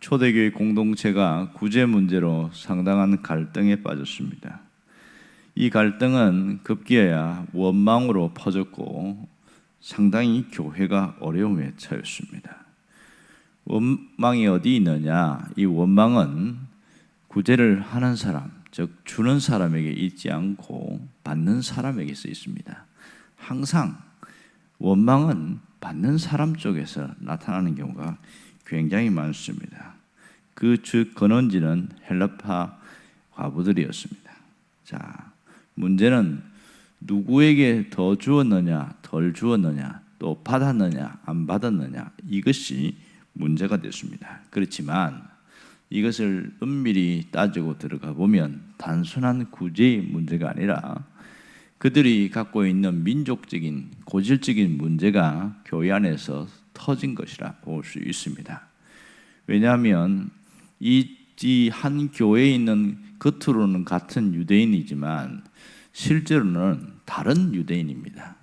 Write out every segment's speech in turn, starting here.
초대교회 공동체가 구제 문제로 상당한 갈등에 빠졌습니다. 이 갈등은 급기야 원망으로 퍼졌고 상당히 교회가 어려움에 처했습니다. 원망이 어디 있느냐? 이 원망은 구제를 하는 사람, 즉 주는 사람에게 있지 않고 받는 사람에게서 있습니다. 항상 원망은 받는 사람 쪽에서 나타나는 경우가 굉장히 많습니다. 그 근원지는 헬라파 과부들이었습니다. 자, 문제는 누구에게 더 주었느냐, 덜 주었느냐, 또 받았느냐, 안 받았느냐, 이것이 문제가 됐습니다. 그렇지만 이것을 은밀히 따지고 들어가 보면 단순한 구제의 문제가 아니라 그들이 갖고 있는 민족적인 고질적인 문제가 교회 안에서 터진 것이라 볼 수 있습니다. 왜냐하면 이 한 교회에 있는 겉으로는 같은 유대인이지만 실제로는 다른 유대인입니다.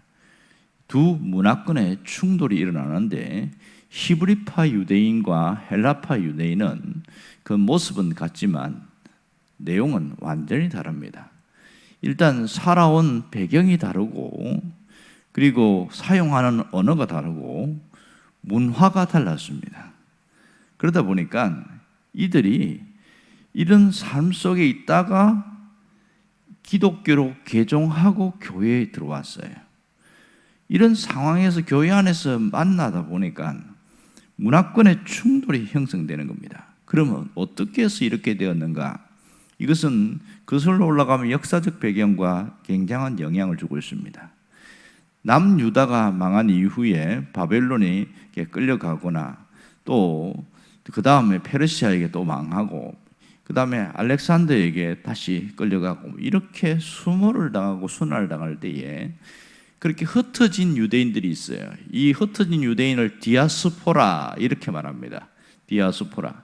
두 문화권의 충돌이 일어나는데 히브리파 유대인과 헬라파 유대인은 그 모습은 같지만 내용은 완전히 다릅니다. 일단 살아온 배경이 다르고 그리고 사용하는 언어가 다르고 문화가 달랐습니다. 그러다 보니까 이들이 이런 삶 속에 있다가 기독교로 개종하고 교회에 들어왔어요. 이런 상황에서 교회 안에서 만나다 보니까 문화권의 충돌이 형성되는 겁니다. 그러면 어떻게 해서 이렇게 되었는가? 이것은 거슬러 올라가면 역사적 배경과 굉장한 영향을 주고 있습니다. 남유다가 망한 이후에 바벨론이 끌려가거나 또 그 다음에 페르시아에게 또 망하고 그 다음에 알렉산더에게 다시 끌려가고 이렇게 수모를 당하고 순환을 당할 때에 그렇게 흩어진 유대인들이 있어요. 이 흩어진 유대인을 디아스포라 이렇게 말합니다. 디아스포라.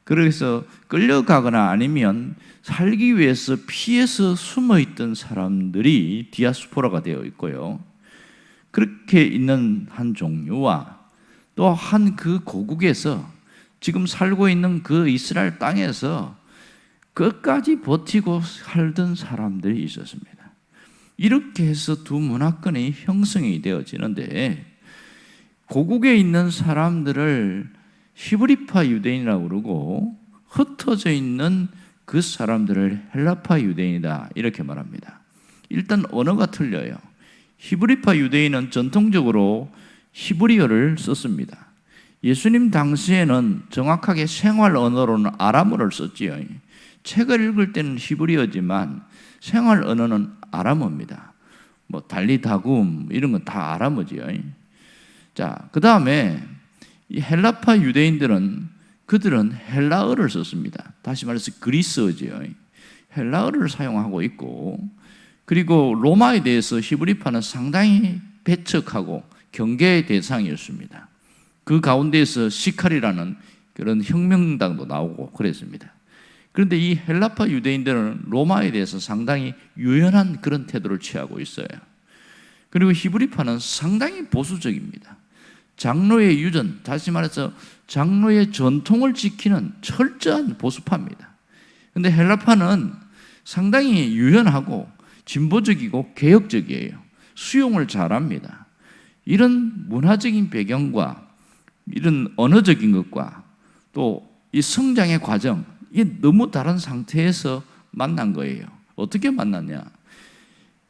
그래서 끌려가거나 아니면 살기 위해서 피해서 숨어있던 사람들이 디아스포라가 되어 있고요. 그렇게 있는 한 종류와 또 한 그 고국에서 지금 살고 있는 그 이스라엘 땅에서 끝까지 버티고 살던 사람들이 있었습니다. 이렇게 해서 두 문화권이 형성이 되어지는데 고국에 있는 사람들을 히브리파 유대인이라고 그러고 흩어져 있는 그 사람들을 헬라파 유대인이다 이렇게 말합니다. 일단 언어가 틀려요. 히브리파 유대인은 전통적으로 히브리어를 썼습니다. 예수님 당시에는 정확하게 생활 언어로는 아람어를 썼지요. 책을 읽을 때는 히브리어지만 생활 언어는 아람어입니다. 뭐 달리다굼 이런 건 다 아람어지요. 자, 그 다음에 이 헬라파 유대인들은 그들은 헬라어를 썼습니다. 다시 말해서 그리스어지요. 헬라어를 사용하고 있고 그리고 로마에 대해서 히브리파는 상당히 배척하고 경계의 대상이었습니다. 그 가운데에서 시칼이라는 그런 혁명당도 나오고 그랬습니다. 그런데 이 헬라파 유대인들은 로마에 대해서 상당히 유연한 그런 태도를 취하고 있어요. 그리고 히브리파는 상당히 보수적입니다. 장로의 유전, 다시 말해서 장로의 전통을 지키는 철저한 보수파입니다. 그런데 헬라파는 상당히 유연하고 진보적이고 개혁적이에요. 수용을 잘합니다. 이런 문화적인 배경과 이런 언어적인 것과 또 이 성장의 과정, 이게 너무 다른 상태에서 만난 거예요. 어떻게 만났냐?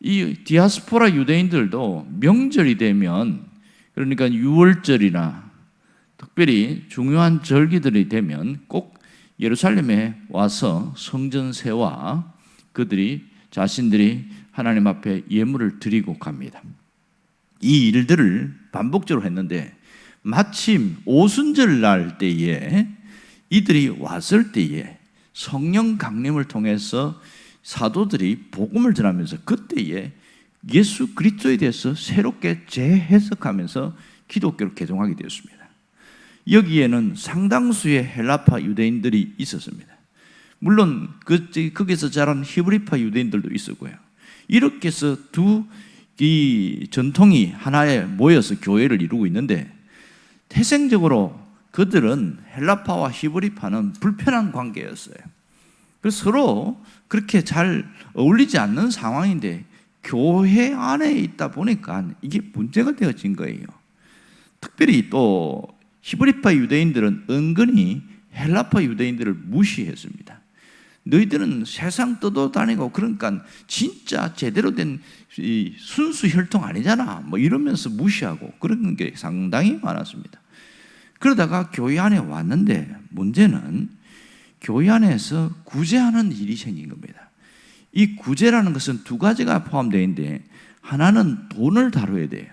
이 디아스포라 유대인들도 명절이 되면 그러니까 유월절이나 특별히 중요한 절기들이 되면 꼭 예루살렘에 와서 성전세와 그들이 자신들이 하나님 앞에 예물을 드리고 갑니다. 이 일들을 반복적으로 했는데 마침 오순절 날 때에 이들이 왔을 때에 성령 강림을 통해서 사도들이 복음을 전하면서 그때에 예수 그리스도에 대해서 새롭게 재해석하면서 기독교를 개종하게 되었습니다. 여기에는 상당수의 헬라파 유대인들이 있었습니다. 물론 거기서 자란 히브리파 유대인들도 있었고요. 이렇게 해서 이 전통이 하나에 모여서 교회를 이루고 있는데 태생적으로 그들은 헬라파와 히브리파는 불편한 관계였어요. 그래서 서로 그렇게 잘 어울리지 않는 상황인데 교회 안에 있다 보니까 이게 문제가 되어진 거예요. 특별히 또 히브리파 유대인들은 은근히 헬라파 유대인들을 무시했습니다. 너희들은 세상 떠돌아다니고 그러니까 진짜 제대로 된 순수 혈통 아니잖아 뭐 이러면서 무시하고 그런 게 상당히 많았습니다. 그러다가 교회 안에 왔는데 문제는 교회 안에서 구제하는 일이 생긴 겁니다. 이 구제라는 것은 두 가지가 포함되어 있는데 하나는 돈을 다뤄야 돼요.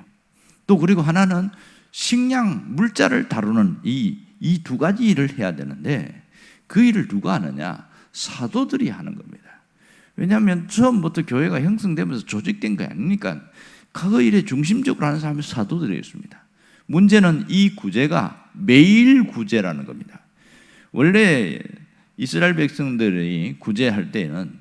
또 그리고 하나는 식량, 물자를 다루는 이 두 가지 일을 해야 되는데 그 일을 누가 하느냐? 사도들이 하는 겁니다. 왜냐하면 처음부터 교회가 형성되면서 조직된 거 아니니까 그 일에 중심적으로 하는 사람이 사도들이었습니다. 문제는 이 구제가 매일 구제라는 겁니다. 원래 이스라엘 백성들이 구제할 때는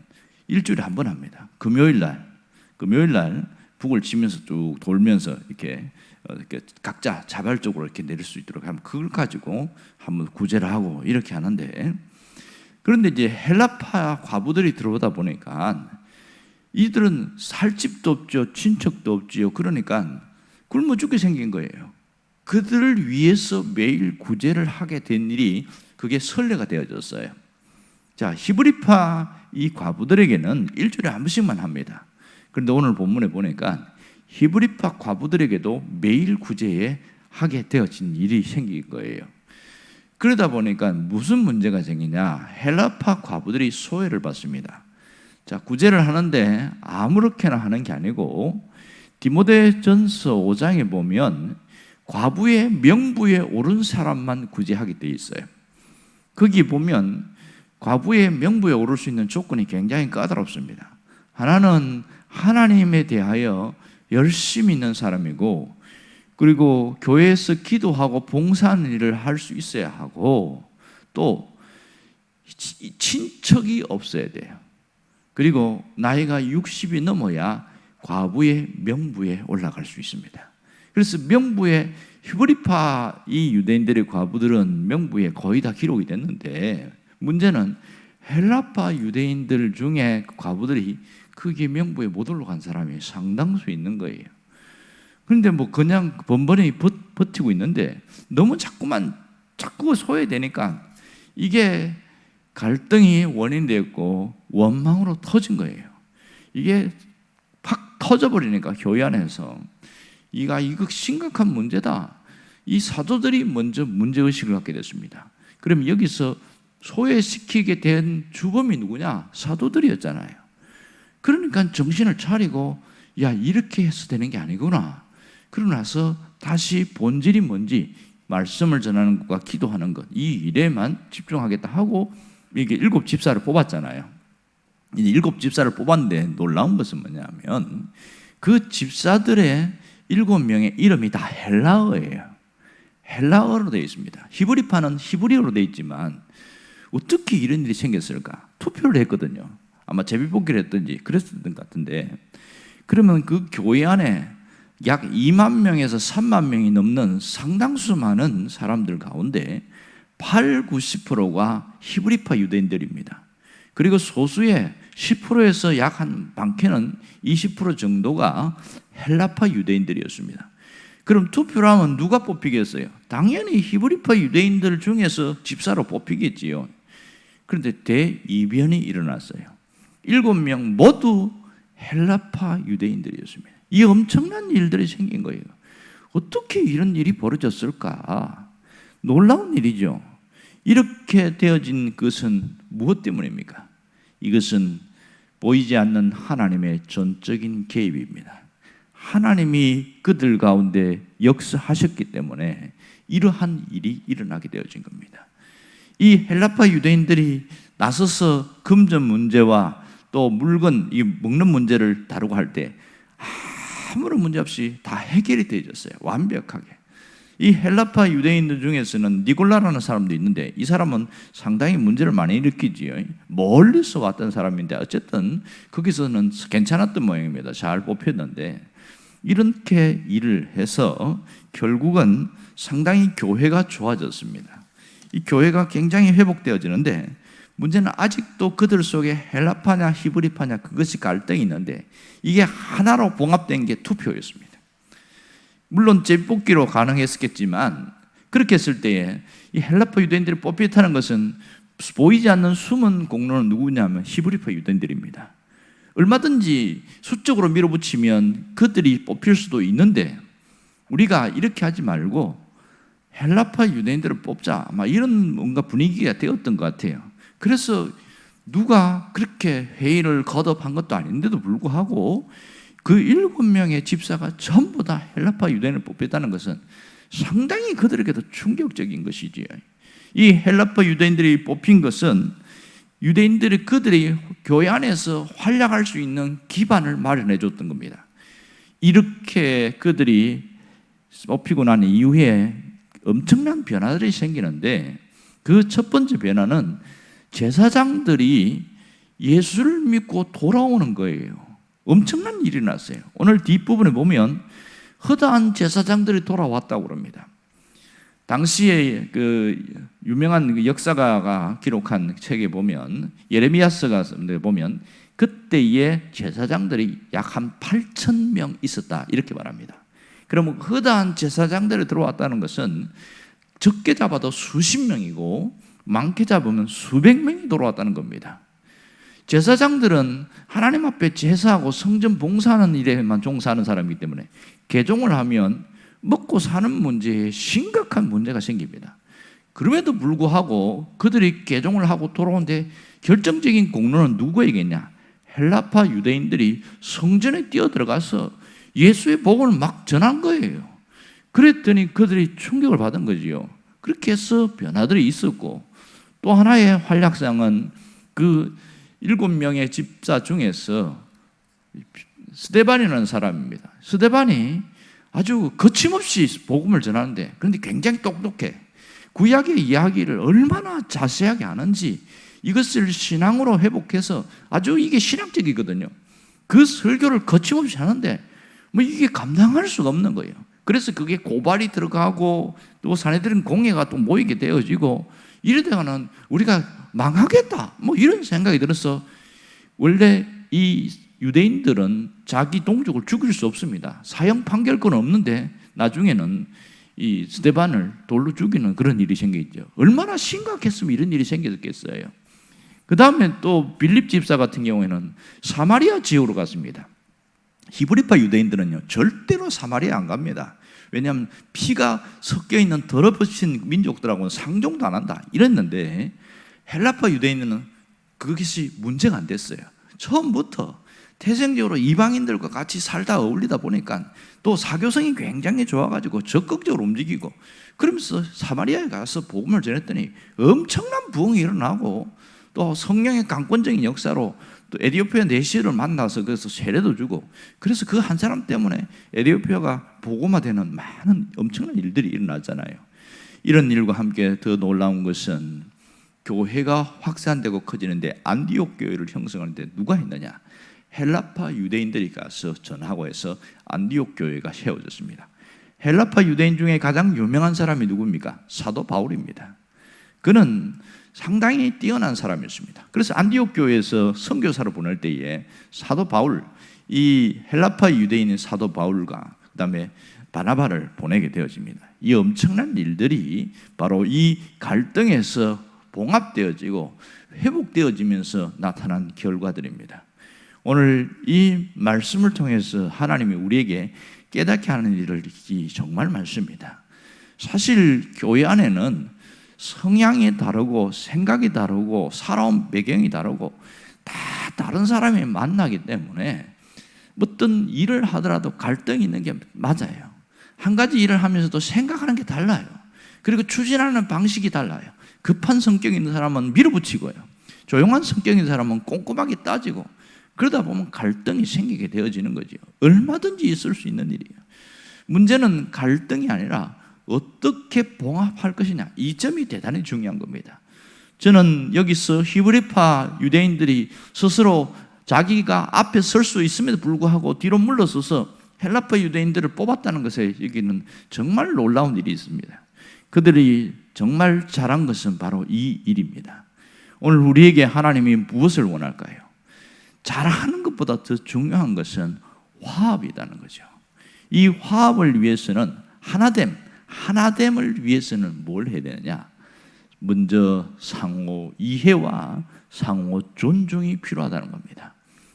일주일에 한 번 합니다. 금요일 날 북을 치면서 쭉 돌면서 이렇게 각자 자발적으로 이렇게 내릴 수 있도록 하면 그걸 가지고 한번 구제를 하고 이렇게 하는데, 그런데 이제 헬라파 과부들이 들어오다 보니까 이들은 살 집도 없죠, 친척도 없지요. 그러니까 굶어 죽게 생긴 거예요. 그들을 위해서 매일 구제를 하게 된 일이 그게 선례가 되어졌어요. 자, 히브리파 이 과부들에게는 일주일에 한 번씩만 합니다. 그런데 오늘 본문에 보니까 히브리파 과부들에게도 매일 구제에 하게 되어진 일이 생긴 거예요. 그러다 보니까 무슨 문제가 생기냐? 헬라파 과부들이 소외를 받습니다. 자, 구제를 하는데 아무렇게나 하는 게 아니고 디모데전서 5장에 보면 과부의 명부에 오른 사람만 구제하게 돼 있어요. 거기 보면 과부의 명부에 오를 수 있는 조건이 굉장히 까다롭습니다. 하나는 하나님에 대하여 열심히 있는 사람이고, 그리고 교회에서 기도하고 봉사하는 일을 할 수 있어야 하고, 또 친척이 없어야 돼요. 그리고 나이가 60이 넘어야 과부의 명부에 올라갈 수 있습니다. 그래서 명부에 히브리파 이 유대인들의 과부들은 명부에 거의 다 기록이 됐는데, 문제는 헬라파 유대인들 중에 과부들이 그게 명부에 못 올라간 사람이 상당수 있는 거예요. 그런데 뭐 그냥 번번이 버티고 있는데 너무 자꾸 소외되니까 이게 갈등이 원인이 됐고 원망으로 터진 거예요. 이게 팍 터져버리니까 교회 안에서 이거 심각한 문제다. 이 사도들이 먼저 문제의식을 갖게 됐습니다. 그럼 여기서 소외시키게 된 주범이 누구냐? 사도들이었잖아요. 그러니까 정신을 차리고 야, 이렇게 해서 되는 게 아니구나. 그러고 나서 다시 본질이 뭔지 말씀을 전하는 것과 기도하는 것, 이 일에만 집중하겠다 하고 이게 7 집사를 뽑았잖아요. 이제 7 집사를 뽑았는데 놀라운 것은 뭐냐면 그 집사들의 7명의 이름이 다 헬라어예요. 헬라어로 되어 있습니다. 히브리파는 히브리어로 되어 있지만 어떻게 이런 일이 생겼을까? 투표를 했거든요. 아마 제비뽑기를 했든지 그랬을 것 같은데, 그러면 그 교회 안에 약 2만 명에서 3만 명이 넘는 상당수 많은 사람들 가운데 8, 90%가 히브리파 유대인들입니다. 그리고 소수의 10%에서 약 한 많게는 20% 정도가 헬라파 유대인들이었습니다. 그럼 투표를 하면 누가 뽑히겠어요? 당연히 히브리파 유대인들 중에서 집사로 뽑히겠지요. 그런데 대이변이 일어났어요. 7명 모두 헬라파 유대인들이었습니다. 이 엄청난 일들이 생긴 거예요. 어떻게 이런 일이 벌어졌을까? 놀라운 일이죠. 이렇게 되어진 것은 무엇 때문입니까? 이것은 보이지 않는 하나님의 전적인 개입입니다. 하나님이 그들 가운데 역사하셨기 때문에 이러한 일이 일어나게 되어진 겁니다. 이 헬라파 유대인들이 나서서 금전 문제와 또 물건, 이 먹는 문제를 다루고 할 때 아무런 문제 없이 다 해결이 되어졌어요. 완벽하게. 이 헬라파 유대인들 중에서는 니골라라는 사람도 있는데 이 사람은 상당히 문제를 많이 일으키지요. 멀리서 왔던 사람인데 어쨌든 거기서는 괜찮았던 모양입니다. 잘 뽑혔는데, 이렇게 일을 해서 결국은 상당히 교회가 좋아졌습니다. 이 교회가 굉장히 회복되어지는데 문제는 아직도 그들 속에 헬라파냐 히브리파냐 그것이 갈등이 있는데 이게 하나로 봉합된 게 투표였습니다. 물론 재뽑기로 가능했겠지만 그렇게 했을 때에 이 헬라파 유대인들이 뽑혔다는 것은 보이지 않는 숨은 공로는 누구냐면 히브리파 유대인들입니다. 얼마든지 수적으로 밀어붙이면 그들이 뽑힐 수도 있는데 우리가 이렇게 하지 말고 헬라파 유대인들을 뽑자, 아마 이런 뭔가 분위기가 되었던 것 같아요. 그래서 누가 그렇게 회의를 거듭한 것도 아닌데도 불구하고 그 7명의 집사가 전부 다 헬라파 유대인을 뽑혔다는 것은 상당히 그들에게도 충격적인 것이지요. 이 헬라파 유대인들이 뽑힌 것은 유대인들이 그들이 교회 안에서 활약할 수 있는 기반을 마련해 줬던 겁니다. 이렇게 그들이 뽑히고 난 이후에 엄청난 변화들이 생기는데 그 첫 번째 변화는 제사장들이 예수를 믿고 돌아오는 거예요. 엄청난 일이 났어요. 오늘 뒷부분에 보면 허다한 제사장들이 돌아왔다고 그럽니다. 당시에 그 유명한 역사가가 기록한 책에 보면 예레미야서가 보면 그때의 제사장들이 약 한 8,000명 있었다 이렇게 말합니다. 그러면 허다한 제사장들이 들어왔다는 것은 적게 잡아도 수십 명이고 많게 잡으면 수백 명이 들어왔다는 겁니다. 제사장들은 하나님 앞에 제사하고 성전 봉사하는 일에만 종사하는 사람이기 때문에 개종을 하면 먹고 사는 문제에 심각한 문제가 생깁니다. 그럼에도 불구하고 그들이 개종을 하고 돌아오는데 결정적인 공로는 누구에게 있냐? 헬라파 유대인들이 성전에 뛰어들어가서 예수의 복음을 막 전한 거예요. 그랬더니 그들이 충격을 받은 거지요. 그렇게 해서 변화들이 있었고 또 하나의 활약상은 그 7명의 집사 중에서 스데반이라는 사람입니다. 스데반이 아주 거침없이 복음을 전하는데 그런데 굉장히 똑똑해. 구약의 이야기를 얼마나 자세하게 아는지 이것을 신앙으로 회복해서 아주 이게 신학적이거든요. 그 설교를 거침없이 하는데 뭐 이게 감당할 수가 없는 거예요. 그래서 그게 고발이 들어가고 또 사내들은 공예가 또 모이게 되어지고 이러다가는 우리가 망하겠다 뭐 이런 생각이 들어서 원래 이 유대인들은 자기 동족을 죽일 수 없습니다. 사형 판결권은 없는데 나중에는 이 스데반을 돌로 죽이는 그런 일이 생기죠. 얼마나 심각했으면 이런 일이 생겼겠어요. 그 다음에 또 빌립 집사 같은 경우에는 사마리아 지역으로 갔습니다. 히브리파 유대인들은요 절대로 사마리아 안 갑니다. 왜냐하면 피가 섞여 있는 더럽어진 민족들하고는 상종도 안 한다 이랬는데 헬라파 유대인은 그것이 문제가 안 됐어요. 처음부터 태생적으로 이방인들과 같이 살다 어울리다 보니까 또 사교성이 굉장히 좋아가지고 적극적으로 움직이고 그러면서 사마리아에 가서 복음을 전했더니 엄청난 부흥이 일어나고 또 성령의 강권적인 역사로 또 에디오피아 내시를 만나서 그래서 세례도 주고 그래서 그 한 사람 때문에 에디오피아가 복음화되는 많은 엄청난 일들이 일어나잖아요. 이런 일과 함께 더 놀라운 것은 교회가 확산되고 커지는데 안디옥 교회를 형성하는데 누가 했느냐? 헬라파 유대인들이 가서 전하고 해서 안디옥 교회가 세워졌습니다. 헬라파 유대인 중에 가장 유명한 사람이 누굽니까? 사도 바울입니다. 그는 상당히 뛰어난 사람이었습니다. 그래서 안디옥 교회에서 선교사를 보낼 때에 사도 바울, 이 헬라파 유대인인 사도 바울과 그 다음에 바나바를 보내게 되어집니다. 이 엄청난 일들이 바로 이 갈등에서 봉합되어지고 회복되어지면서 나타난 결과들입니다. 오늘 이 말씀을 통해서 하나님이 우리에게 깨닫게 하는 일을 정말 많습니다. 사실 교회 안에는 성향이 다르고 생각이 다르고 살아온 배경이 다르고 다 다른 사람이 만나기 때문에 어떤 일을 하더라도 갈등이 있는 게 맞아요. 한 가지 일을 하면서도 생각하는 게 달라요. 그리고 추진하는 방식이 달라요. 급한 성격이 있는 사람은 밀어붙이고요. 조용한 성격이 있는 사람은 꼼꼼하게 따지고 그러다 보면 갈등이 생기게 되어지는 거죠. 얼마든지 있을 수 있는 일이에요. 문제는 갈등이 아니라 어떻게 봉합할 것이냐, 이 점이 대단히 중요한 겁니다. 저는 여기서 히브리파 유대인들이 스스로 자기가 앞에 설 수 있음에도 불구하고 뒤로 물러서서 헬라파 유대인들을 뽑았다는 것에 여기는 정말 놀라운 일이 있습니다. 그들이 정말 잘한 것은 바로 이 일입니다. 오늘 우리에게 하나님이 무엇을 원할까요? 잘하는 것보다 더 중요한 것은 화합이라는 거죠. 이 화합을 위해서는 하나됨을 위해서는 뭘 해야 되느냐? 먼저 상호 이해와 상호 존중이 필요하다는 겁니다.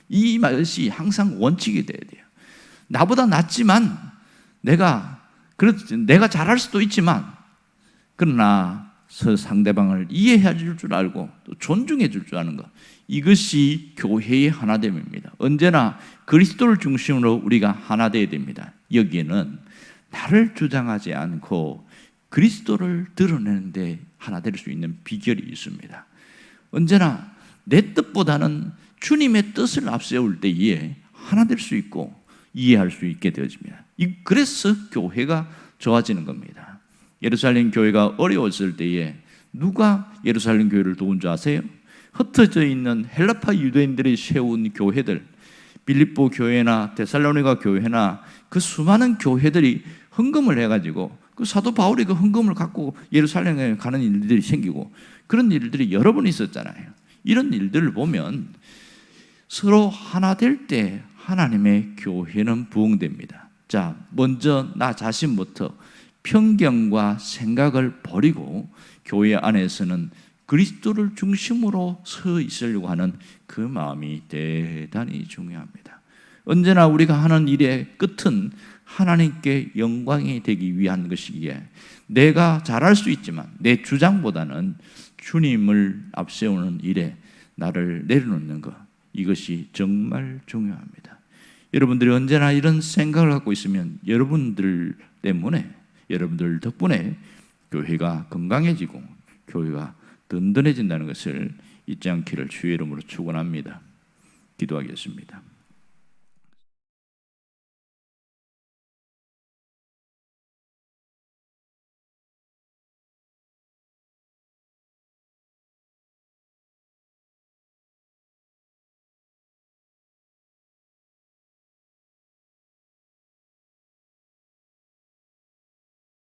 이 것이 항상 원칙이 돼야 돼요. 나보다 낫지만 내가 잘할 수도 있지만 그러나 상대방을 이해해 줄 줄 알고 또 존중해 줄 줄 아는 것, 이것이 교회의 하나됨입니다. 언제나 그리스도를 중심으로 우리가 하나 되어야 됩니다. 여기에는 나를 주장하지 않고 그리스도를 드러내는데 하나 될 수 있는 비결이 있습니다. 언제나 내 뜻보다는 주님의 뜻을 앞세울 때에 하나 될 수 있고 이해할 수 있게 되어집니다. 그래서 교회가 좋아지는 겁니다. 예루살렘 교회가 어려웠을 때에 누가 예루살렘 교회를 도운 줄 아세요? 흩어져 있는 헬라파 유대인들이 세운 교회들, 빌립보 교회나 데살로니가 교회나 그 수많은 교회들이 헌금을 해가지고 그 사도 바울이 그 헌금을 갖고 예루살렘에 가는 일들이 생기고 그런 일들이 여러 번 있었잖아요. 이런 일들을 보면 서로 하나 될 때 하나님의 교회는 부흥됩니다. 자, 먼저 나 자신부터 편견과 생각을 버리고 교회 안에서는 그리스도를 중심으로 서 있으려고 하는 그 마음이 대단히 중요합니다. 언제나 우리가 하는 일의 끝은 하나님께 영광이 되기 위한 것이기에 내가 잘할 수 있지만 내 주장보다는 주님을 앞세우는 일에 나를 내려놓는 것, 이것이 정말 중요합니다. 여러분들이 언제나 이런 생각을 갖고 있으면 여러분들 덕분에 교회가 건강해지고 교회가 든든해진다는 것을 잊지 않기를 주의 이름으로 축원합니다. 기도하겠습니다.